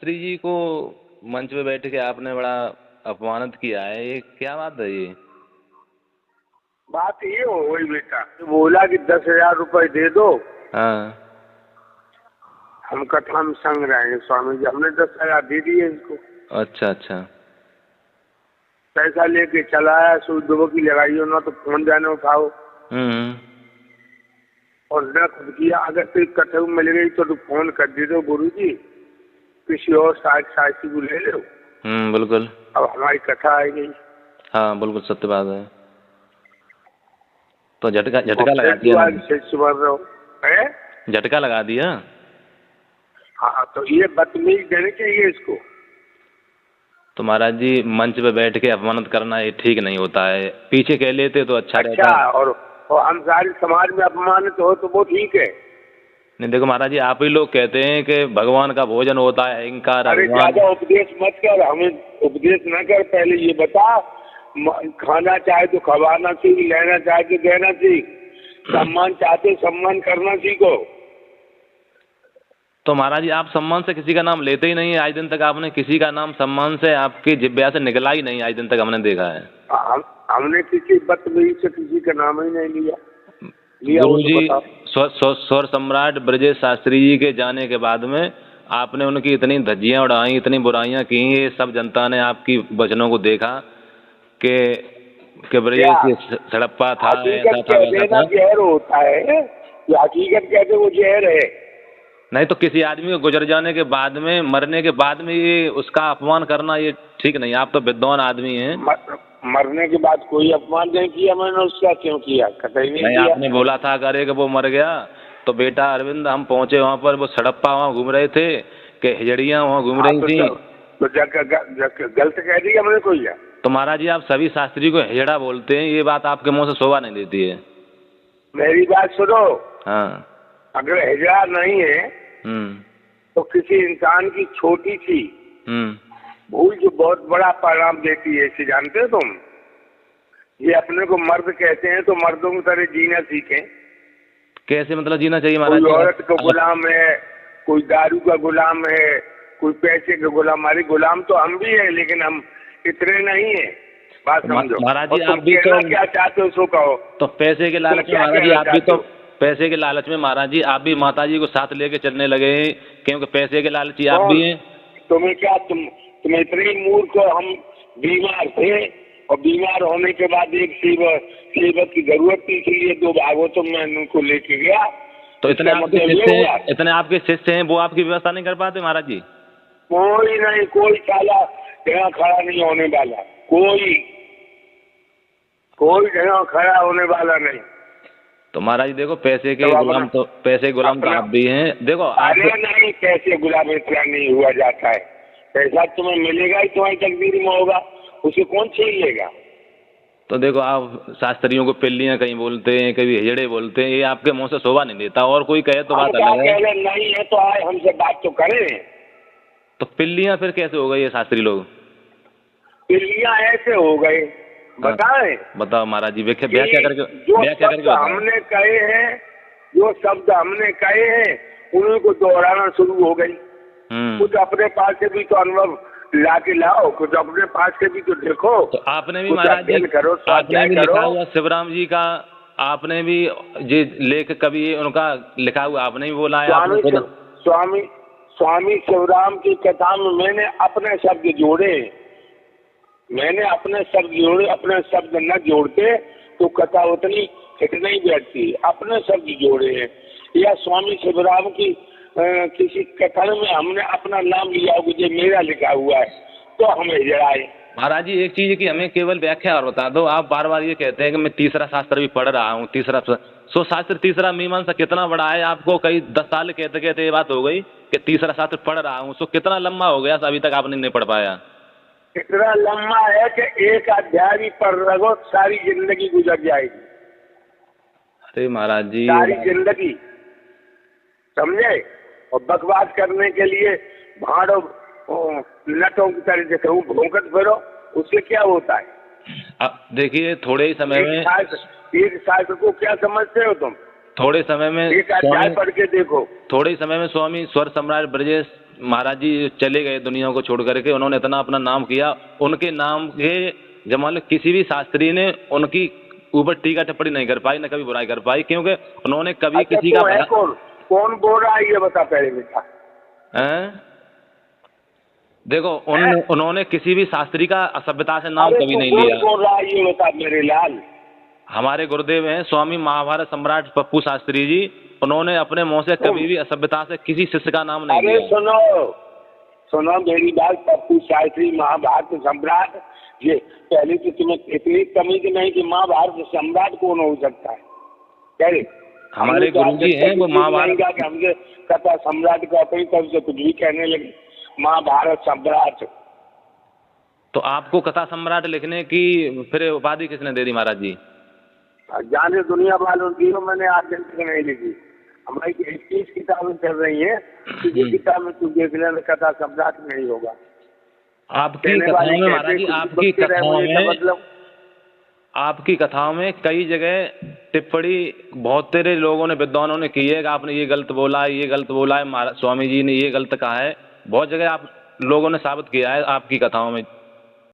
शास्त्री जी को मंच पे बैठ के आपने बड़ा अपमानित किया है, ये क्या बात है ये? बात ये हो गई बेटा, बोला कि 10,000 रुपए दे दो, हाँ। हम कथा में संग रहेंगे स्वामी जी। हमने 10,000 दे दिए इसको। अच्छा अच्छा। पैसा लेके चला आया, सुई दुबकी लगाई हो ना तो फोन जाने उठाओ हम्म। और न खुद किया। अगर कोई कथा में मिल गई तो फोन कर दे दो गुरु जी, किसी और साक्षी को ले लो। बिल्कुल। अब हमारी कथा आ गई। हाँ बिल्कुल सत्य बात है। तो झटका लगा दिया है? झटका लगा दिया। हाँ तो ये बदतमीज देने चाहिए इसको। तो महाराज जी मंच पे बैठ के अपमानित करना ये ठीक नहीं होता है, पीछे कह लेते तो अच्छा रहता। और हम सारे समाज में अपमानित हो तो वो ठीक है। नहीं देखो महाराज जी, आप ही लोग कहते हैं कि भगवान का भोजन होता है अहंकार। अरे ज्यादा उपदेश मत कर, हमें उपदेश न कर। पहले ये बता, खाना चाहे तो खवाना सीख, लेना चाहे तो देना सीख, सम्मान चाहते सम्मान करना सीखो। तो महाराज जी आप सम्मान से किसी का नाम लेते ही नहीं है, आज दिन तक आपने किसी का नाम सम्मान से आपकी जिब्या से निकला ही नहीं, आज दिन तक हमने देखा है। हमने किसी बदतमीजी से किसी का नाम ही नहीं लिया। गुरु जी स्वर सम्राट ब्रजेश शास्त्री जी के जाने के बाद में आपने उनकी इतनी धज्जियां उड़ाई, इतनी बुराइयां की, ये सब जनता ने आपकी वचनों को देखा कि ब्रजेश सड़प्पा था, ऐसा था वैसा था। जहर होता है, हकीकत कहते वो जहर है। नहीं तो किसी आदमी को गुजर जाने के बाद में, मरने के बाद में ये उसका अपमान करना ये ठीक नहीं। आप तो विद्वान आदमी हैं। मरने के बाद कोई अपमान नहीं किया मैंने उसका। क्यों किया? कतई नहीं किया। आपने बोला था करे कि वो मर गया तो बेटा अरविंद हम पहुंचे वहाँ पर, वो सड़प्पा वहाँ घूम रहे थे कि हिजड़ियाँ वहाँ घूम रही थी। तो गलत कह दिया मैंने कोई? तो महाराज जी आप सभी शास्त्री को हिजड़ा बोलते हैं, ये बात आपके मुँह से शोभा नहीं देती है। मेरी बात सुनो। हाँ। अगर हिजड़ा नहीं है तो किसी इंसान की छोटी सी भूल जो बहुत बड़ा परिणाम देती है, इसे जानते हो तुम? ये अपने को मर्द कहते हैं तो मर्दों की तरह जीना सीखें। कैसे मतलब जीना चाहिए महाराज? कोई औरत का गुलाम है, कोई दारू का गुलाम है, कोई पैसे का गुलाम। हमारे गुलाम तो हम भी हैं, लेकिन हम इतने नहीं है। बात समझो महाराज जी। आप भी तो क्या चाहते हो सो कहो। तो पैसे के लालच में महाराज जी आप भी तो पैसे के लालच में महाराज जी आप भी माता जी को साथ लेके चलने लगे, क्योंकि पैसे के लालची आप भी हैं। तुम्हें क्या तुम इतने मूर्ख हो? हम बीमार थे और बीमार होने के बाद एक सेवक की जरूरत थी, इसलिए 2 भागवतों में उनको लेके गया। तो इतने आपके शिष्य हैं, वो आपकी व्यवस्था नहीं कर पाते महाराज जी? कोई नहीं, कोई साला यहाँ खड़ा नहीं होने वाला, कोई यहाँ खड़ा होने वाला नहीं। तो महाराज जी देखो, पैसे के गुलाम तो आप भी हैं। देखो अरे नहीं, पैसे गुलाम इतना नहीं हुआ जाता है। पैसा तुम्हें मिलेगा ही, तुम्हारी तकदीर में होगा, उसे कौन छीन लेगा? तो देखो आप शास्त्रियों को पिल्लियां कहीं बोलते हैं, कभी हिजड़े बोलते हैं, ये आपके मुंह से शोभा नहीं देता। और कोई कहे तो बात अलग है। नहीं है तो आए हमसे बात तो करें। तो पिल्लियां फिर कैसे हो गई ये शास्त्री लोग? पिल्लियां ऐसे हो गए, बताओ महाराज जी, व्याख्या करके हमने कहे हैं, जो शब्द हमने कहे हैं उन्हीं को दोहराना शुरू हो गई। कुछ अपने पास से भी तो अनुभव लाके लाओ, कुछ अपने पास से भी तो देखो। तो आपने भी महाराज जी आपने भी लिखा हुआ शिवराम जी का, आपने भी जी लेख कभी उनका लिखा हुआ आपने भी बोला है। स्वामी शिवराम की कथा में मैंने अपने शब्द जोड़े, अपने शब्द न जोड़ते तो कथा उतनी हिट नहीं बैठती। अपने शब्द जोड़े हैं। या स्वामी शिवराम की किसी कथा में हमने अपना नाम लिया हो, जो मेरा लिखा हुआ है, तो हमें जड़ाए। महाराज जी एक चीज की हमें केवल व्याख्या और बता दो। आप बार बार ये कहते हैं कि मैं तीसरा शास्त्र भी पढ़ रहा हूँ, शास्त्र तीसरा मीमांसा कितना बड़ा है? आपको कई 10 साल कहते कहते ये बात हो गई कि तीसरा शास्त्र पढ़ रहा हूँ, सो कितना लंबा हो गया अभी तक आपने नहीं पढ़ पाया? इतना लंबा है कि एक अध्याय भी पढ़ रहो सारी जिंदगी गुजर जाएगी। अरे महाराज जी, सारी जिंदगी, समझे? और बकवास करने के लिए भाड़ो नटों की तरह से कहूँ भौंकत फिरो, उससे क्या होता है? अब देखिए थोड़े ही समय में एक शास्त्र को क्या समझते हो तुम? थोड़े समय में एक अध्याय पढ़ के देखो। थोड़े ही समय में स्वामी स्वर सम्राट ब्रजेश महाराज जी चले गए दुनिया को छोड़ करके। उन्होंने इतना अपना नाम किया, उनके नाम के जमाने किसी भी शास्त्री ने उनकी ऊपर टीका टिप्पणी नहीं कर पाई, न कभी बुराई कर पाई, क्योंकि उन्होंने कभी अच्छा, किसी तो का है कौन बोल रहा है ये बता पहले बेटा। देखो उन्होंने किसी भी शास्त्री का असभ्यता से नाम कभी नहीं लिया। बोल रहा है ये बता मेरे लाल। हमारे गुरुदेव हैं स्वामी महाभारत सम्राट पप्पू शास्त्री जी, उन्होंने अपने मुंह से कभी भी असभ्यता से किसी शिष्य का नाम नहीं लिया। सुनो मेरी बात। पप्पू शास्त्री महाभारत सम्राट, ये पहले तो तुम्हें इतनी तमीज नहीं कि महाभारत सम्राट कौन हो सकता है। पहले हमारे गुरुजी हैं वो महाभारत, हमसे कथा सम्राट का अपनी तरफ से कुछ भी कहने लगे महाभारत सम्राट। तो आपको कथा सम्राट लिखने की फिर उपाधि किसने दे दी महाराज जी? जाने दुनिया वालों की, मैंने आज दिन तक नहीं लिखी। हमारी 21 किताबें चल रही है, किसी किताब में तू देख लेना कथा सम्राट नहीं होगा। आपकी कथाओं में महाराज जी, आपकी कथाओं में कई जगह टिप्पणी बहुत तेरे लोगों ने, विद्वानों ने की है कि आपने ये गलत बोला है, ये गलत बोला है, स्वामी जी ने ये गलत कहा है। बहुत जगह आप लोगों ने साबित किया है आपकी कथाओं में।